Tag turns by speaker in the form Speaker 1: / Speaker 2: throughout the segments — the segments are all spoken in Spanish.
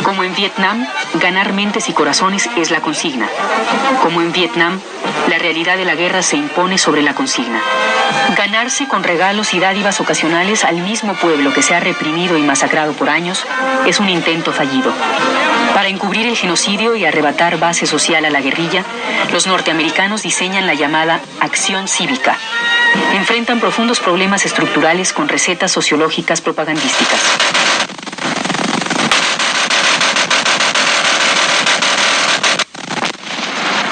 Speaker 1: Como en Vietnam, ganar mentes y corazones es la consigna. Como en Vietnam, la realidad de la guerra se impone sobre la consigna. Ganarse con regalos y dádivas ocasionales al mismo pueblo que se ha reprimido y masacrado por años es un intento fallido. Para encubrir el genocidio y arrebatar base social a la guerrilla, los norteamericanos diseñan la llamada acción cívica. Enfrentan profundos problemas estructurales con recetas sociológicas propagandísticas.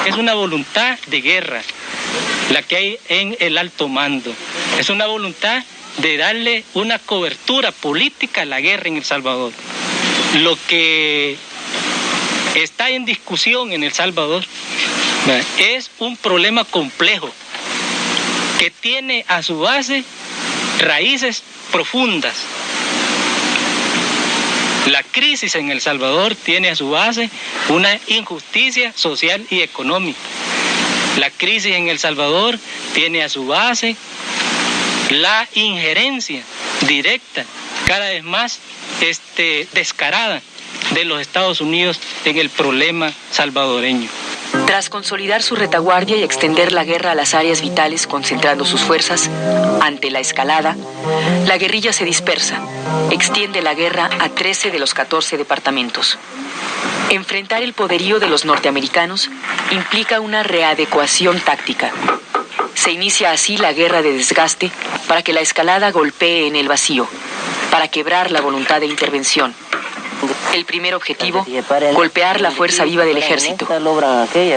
Speaker 2: Es una voluntad de guerra la que hay en el alto mando. Es una voluntad de darle una cobertura política a la guerra en El Salvador. Lo que está en discusión en El Salvador es un problema complejo que tiene a su base raíces profundas. La crisis en El Salvador tiene a su base una injusticia social y económica. La crisis en El Salvador tiene a su base la injerencia directa, cada vez más descarada, de los Estados Unidos en el problema salvadoreño.
Speaker 1: Tras consolidar su retaguardia y extender la guerra a las áreas vitales concentrando sus fuerzas, ante la escalada, la guerrilla se dispersa, extiende la guerra a 13 de los 14 departamentos. Enfrentar el poderío de los norteamericanos implica una readecuación táctica. Se inicia así la guerra de desgaste para que la escalada golpee en el vacío, para quebrar la voluntad de intervención. El primer objetivo, golpear la fuerza viva del ejército.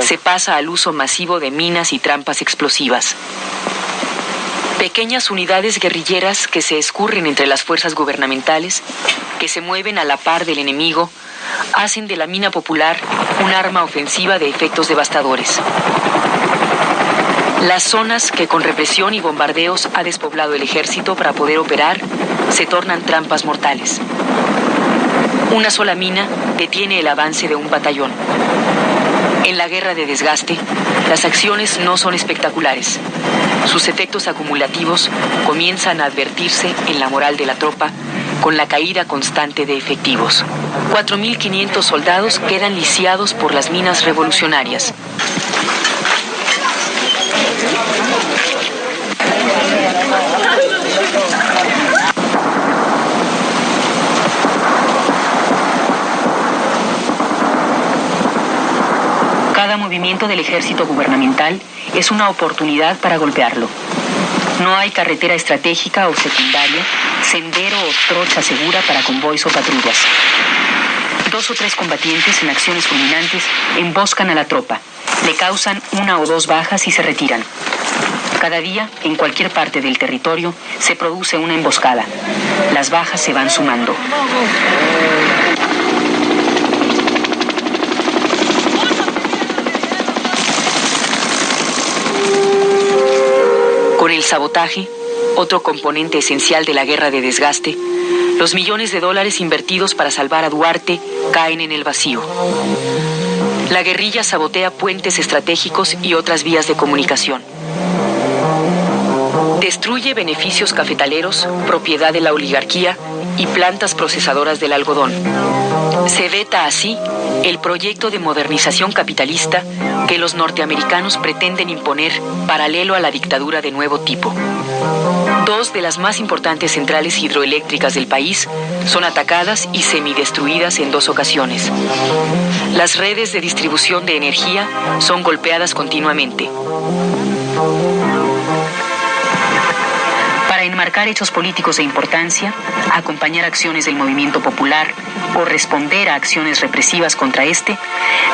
Speaker 1: Se pasa al uso masivo de minas y trampas explosivas. Pequeñas unidades guerrilleras que se escurren entre las fuerzas gubernamentales, que se mueven a la par del enemigo, hacen de la mina popular un arma ofensiva de efectos devastadores. Las zonas que con represión y bombardeos ha despoblado el ejército para poder operar se tornan trampas mortales. Una sola mina detiene el avance de un batallón. En la guerra de desgaste, las acciones no son espectaculares. Sus efectos acumulativos comienzan a advertirse en la moral de la tropa con la caída constante de efectivos. 4.500 soldados quedan lisiados por las minas revolucionarias. Cada movimiento del ejército gubernamental es una oportunidad para golpearlo. No hay carretera estratégica o secundaria, sendero o trocha segura para convoys o patrullas. 2 o 3 combatientes en acciones fulminantes emboscan a la tropa, le causan 1 o 2 bajas y se retiran. Cada día, en cualquier parte del territorio, se produce una emboscada. Las bajas se van sumando. Con el sabotaje, otro componente esencial de la guerra de desgaste, los millones de dólares invertidos para salvar a Duarte caen en el vacío. La guerrilla sabotea puentes estratégicos y otras vías de comunicación. Destruye beneficios cafetaleros, propiedad de la oligarquía y plantas procesadoras del algodón. Se veta así el proyecto de modernización capitalista que los norteamericanos pretenden imponer paralelo a la dictadura de nuevo tipo. 2 de las más importantes centrales hidroeléctricas del país son atacadas y semidestruidas en 2 ocasiones. Las redes de distribución de energía son golpeadas continuamente. Para enmarcar hechos políticos de importancia, acompañar acciones del movimiento popular o responder a acciones represivas contra este,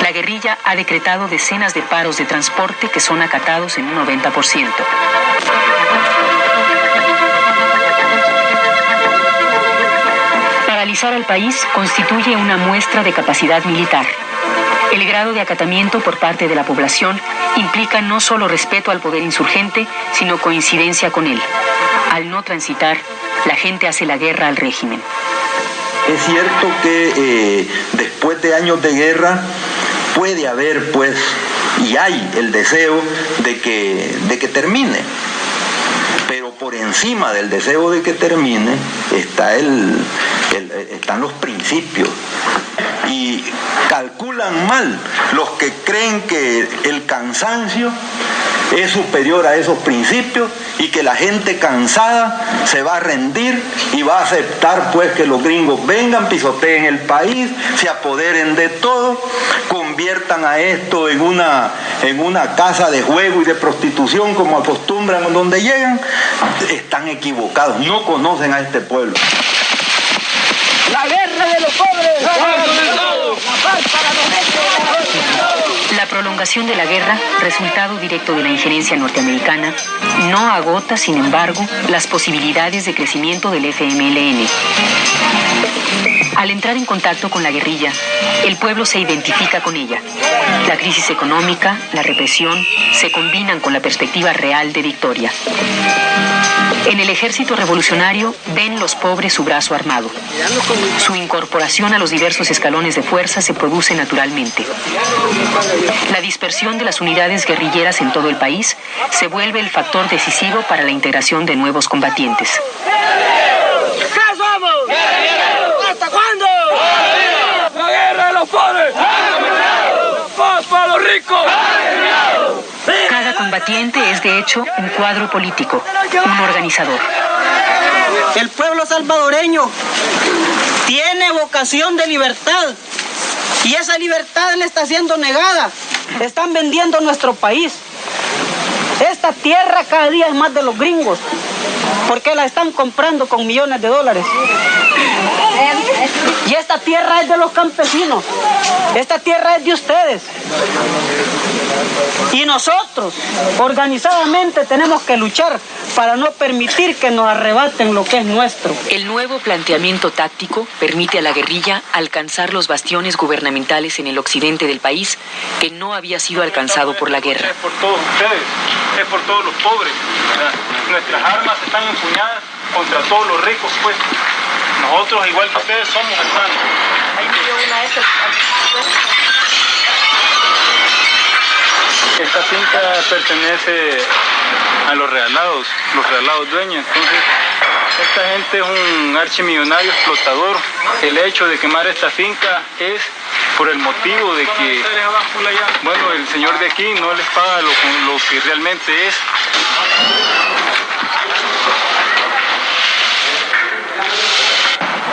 Speaker 1: la guerrilla ha decretado decenas de paros de transporte que son acatados en un 90%. Paralizar al país constituye una muestra de capacidad militar. El grado de acatamiento por parte de la población implica no solo respeto al poder insurgente, sino coincidencia con él. Al no transitar, la gente hace la guerra al régimen.
Speaker 3: Es cierto que después de años de guerra puede haber, y hay el deseo de que termine. Pero por encima del deseo de que termine están los principios. Y calculan mal los que creen que el cansancio es superior a esos principios y que la gente cansada se va a rendir y va a aceptar pues que los gringos vengan, pisoteen el país, se apoderen de todo, conviertan a esto en una casa de juego y de prostitución como acostumbran donde llegan. Están equivocados, no conocen a este pueblo.
Speaker 4: La guerra de los pobres.
Speaker 1: La prolongación de la guerra, resultado directo de la injerencia norteamericana, no agota, sin embargo, las posibilidades de crecimiento del FMLN. Al entrar en contacto con la guerrilla, el pueblo se identifica con ella. La crisis económica, la represión, se combinan con la perspectiva real de victoria. En el ejército revolucionario ven los pobres su brazo armado. Su incorporación a los diversos escalones de fuerza se produce naturalmente. La dispersión de las unidades guerrilleras en todo el país se vuelve el factor decisivo para la integración de nuevos combatientes.
Speaker 4: ¿Qué somos? ¿Hasta cuándo? La guerra de los pobres. Paz para los ricos.
Speaker 1: Cada combatiente es de hecho un cuadro político, un organizador.
Speaker 5: El pueblo salvadoreño tiene vocación de libertad y esa libertad le está siendo negada. Están vendiendo nuestro país. Esta tierra cada día es más de los gringos porque la están comprando con millones de dólares. Y esta tierra es de los campesinos. Esta tierra es de ustedes. Y nosotros, organizadamente, tenemos que luchar para no permitir que nos arrebaten lo que es nuestro.
Speaker 1: El nuevo planteamiento táctico permite a la guerrilla alcanzar los bastiones gubernamentales en el occidente del país que no había sido alcanzado por la guerra.
Speaker 6: Es por todos ustedes, es por todos los pobres. Nuestras armas están empuñadas contra todos los ricos, pues. Nosotros, igual que ustedes, somos hermanos. Esta finca pertenece a los realados dueños. Entonces, esta gente es un archimillonario explotador. El hecho de quemar esta finca es por el motivo de que, bueno, el señor de aquí no les paga lo que realmente es.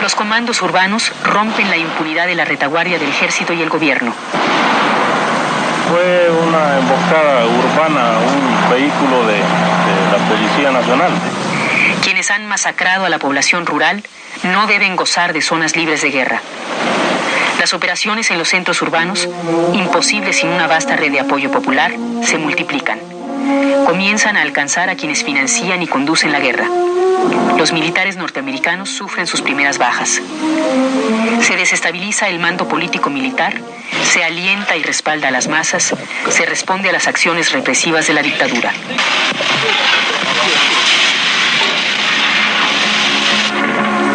Speaker 1: Los comandos urbanos rompen la impunidad de la retaguardia del ejército y el gobierno.
Speaker 7: Fue una emboscada urbana, un vehículo de la Policía Nacional.
Speaker 1: Quienes han masacrado a la población rural no deben gozar de zonas libres de guerra. Las operaciones en los centros urbanos, imposibles sin una vasta red de apoyo popular, se multiplican. Comienzan a alcanzar a quienes financian y conducen la guerra. Los militares norteamericanos sufren sus primeras bajas. Se desestabiliza el mando político militar, se alienta y respalda a las masas, se responde a las acciones represivas de la dictadura.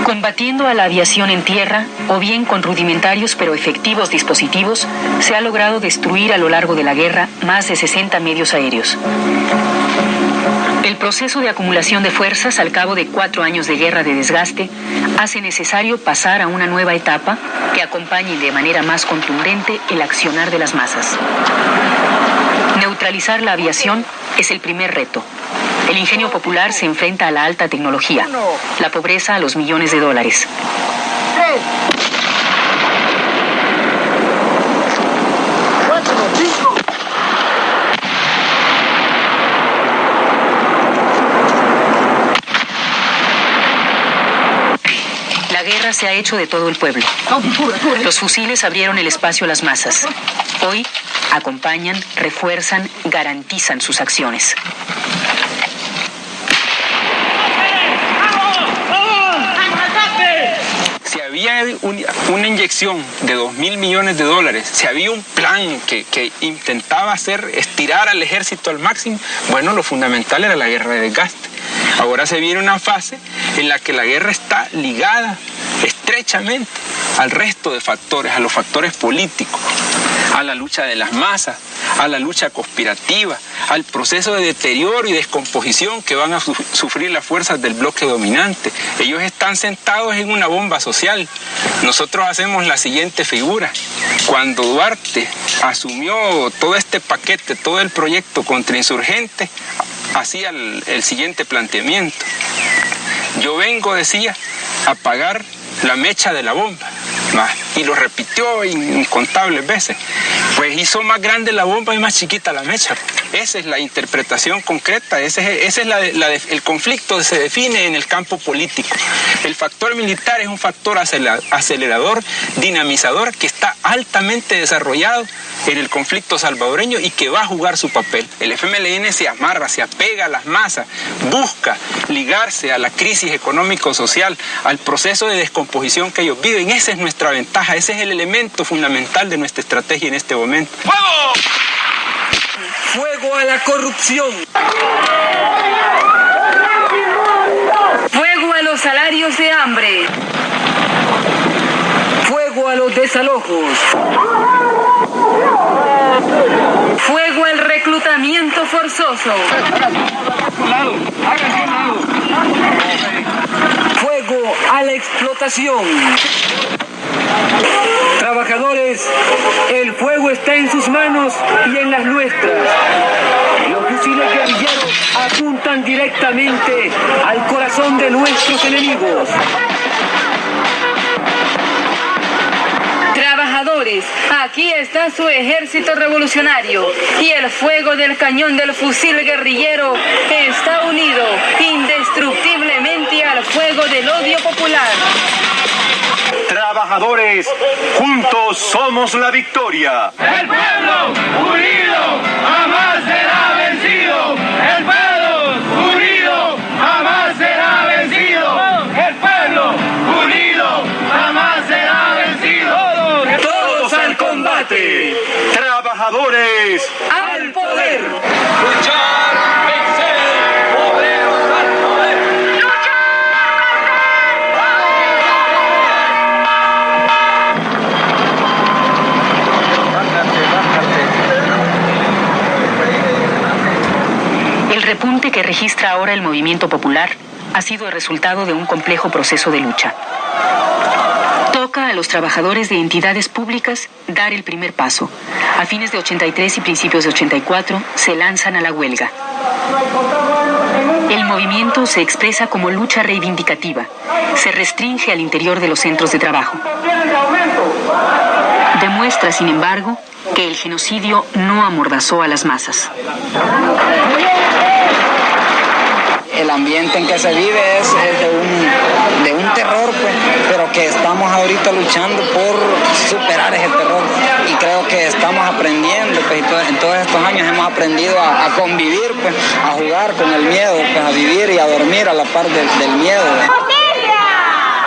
Speaker 1: Combatiendo a la aviación en tierra, o bien con rudimentarios pero efectivos dispositivos, se ha logrado destruir a lo largo de la guerra más de 60 medios aéreos. El proceso de acumulación de fuerzas al cabo de 4 años de guerra de desgaste hace necesario pasar a una nueva etapa que acompañe de manera más contundente el accionar de las masas. Neutralizar la aviación es el primer reto. El ingenio popular se enfrenta a la alta tecnología, la pobreza a los millones de dólares. La guerra se ha hecho de todo el pueblo. Los fusiles abrieron el espacio a las masas. Hoy acompañan, refuerzan, garantizan sus acciones.
Speaker 8: Si había una inyección de 2.000 millones de dólares, si había un plan que intentaba estirar al ejército al máximo, bueno, lo fundamental era la guerra de desgaste. Ahora se viene una fase en la que la guerra está ligada estrechamente al resto de factores, a los factores políticos, a la lucha de las masas, a la lucha conspirativa, al proceso de deterioro y descomposición que van a sufrir las fuerzas del bloque dominante. Ellos están sentados en una bomba social. Nosotros hacemos la siguiente figura. Cuando Duarte asumió todo este paquete, todo el proyecto contrainsurgente, hacía el siguiente planteamiento. Yo vengo, decía, a apagar la mecha de la bomba. Y lo repitió incontables veces. Pues hizo más grande la bomba y más chiquita la mecha. Esa es la interpretación concreta, ese es el conflicto que se define en el campo político. El factor militar es un factor acelerador, dinamizador, que está altamente desarrollado en el conflicto salvadoreño y que va a jugar su papel. El FMLN se amarra, se apega a las masas, busca ligarse a la crisis económico-social, al proceso de descomposición que ellos viven. Esa es nuestra ventaja, ese es el elemento fundamental de nuestra estrategia en este momento.
Speaker 4: ¡Fuego! ¡Fuego a la corrupción!
Speaker 9: ¡Fuego a los salarios de hambre!
Speaker 4: ¡Fuego a los desalojos!
Speaker 9: ¡Fuego al reclutamiento forzoso!
Speaker 4: ¡Fuego a la explotación! Trabajadores, el fuego está en sus manos y en las nuestras. Los fusiles guerrilleros apuntan directamente al corazón de nuestros enemigos.
Speaker 9: Trabajadores, aquí está su ejército revolucionario y el fuego del cañón del fusil guerrillero está unido indestructiblemente al fuego del odio popular.
Speaker 10: Trabajadores, juntos somos la victoria.
Speaker 11: El pueblo unido jamás será vencido. El pueblo unido jamás será vencido. El pueblo unido jamás será vencido.
Speaker 4: Todos al combate.
Speaker 10: Trabajadores,
Speaker 4: al poder.
Speaker 11: Luchar, vencer, obreros al poder.
Speaker 1: El repunte que registra ahora el movimiento popular ha sido el resultado de un complejo proceso de lucha. Toca a los trabajadores de entidades públicas dar el primer paso. A fines de 83 y principios de 84 se lanzan a la huelga. El movimiento se expresa como lucha reivindicativa. Se restringe al interior de los centros de trabajo. Demuestra, sin embargo, que el genocidio no amordazó a las masas.
Speaker 5: El ambiente en que se vive es de un terror, pues, pero que estamos ahorita luchando por superar ese terror y creo que estamos aprendiendo, pues, en todos estos años hemos aprendido a convivir, pues, a jugar con el miedo, pues, a vivir y a dormir a la par del miedo.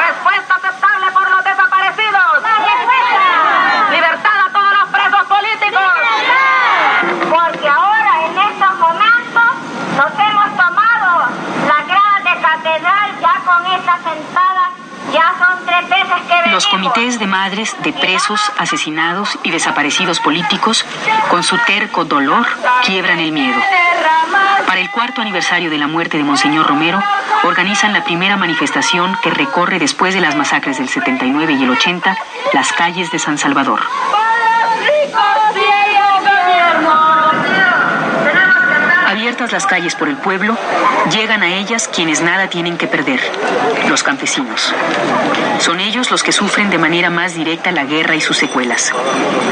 Speaker 12: Respuesta aceptable por los desaparecidos. ¡Respuesta! Libertad a todos los presos políticos. Porque ahora en estos momentos nos hemos tomado la grada de catedral ya con esta sentada. Ya son 3 veces que venimos.
Speaker 1: Los comités de madres de presos, asesinados y desaparecidos políticos, con su terco dolor, quiebran el miedo. Para el 4º aniversario de la muerte de Monseñor Romero, organizan la primera manifestación que recorre después de las masacres del 79 y el 80, las calles de San Salvador. Abiertas las calles por el pueblo, llegan a ellas quienes nada tienen que perder, los campesinos. Son ellos los que sufren de manera más directa la guerra y sus secuelas.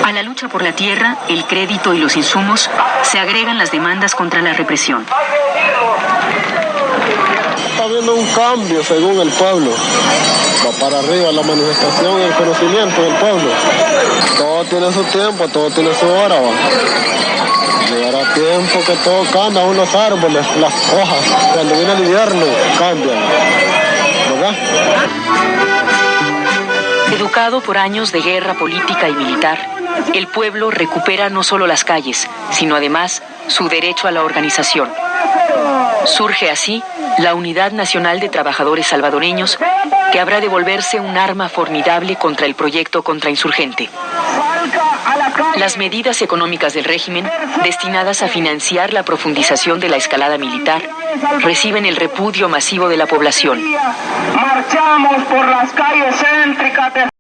Speaker 1: A la lucha por la tierra, el crédito y los insumos, se agregan las demandas contra la represión.
Speaker 13: Está habiendo un cambio según el pueblo. Va para arriba la manifestación y el conocimiento del pueblo. Todo tiene su tiempo, todo tiene su hora, va. Llegará tiempo que todo cambia, aún los árboles, las hojas, cuando viene el invierno, cambian, ¿verdad?
Speaker 1: Educado por años de guerra política y militar, el pueblo recupera no solo las calles, sino además su derecho a la organización. Surge así la Unidad Nacional de Trabajadores Salvadoreños, que habrá de volverse un arma formidable contra el proyecto contrainsurgente. Las medidas económicas del régimen, destinadas a financiar la profundización de la escalada militar, reciben el repudio masivo de la población.
Speaker 11: Marchamos por las calles céntricas de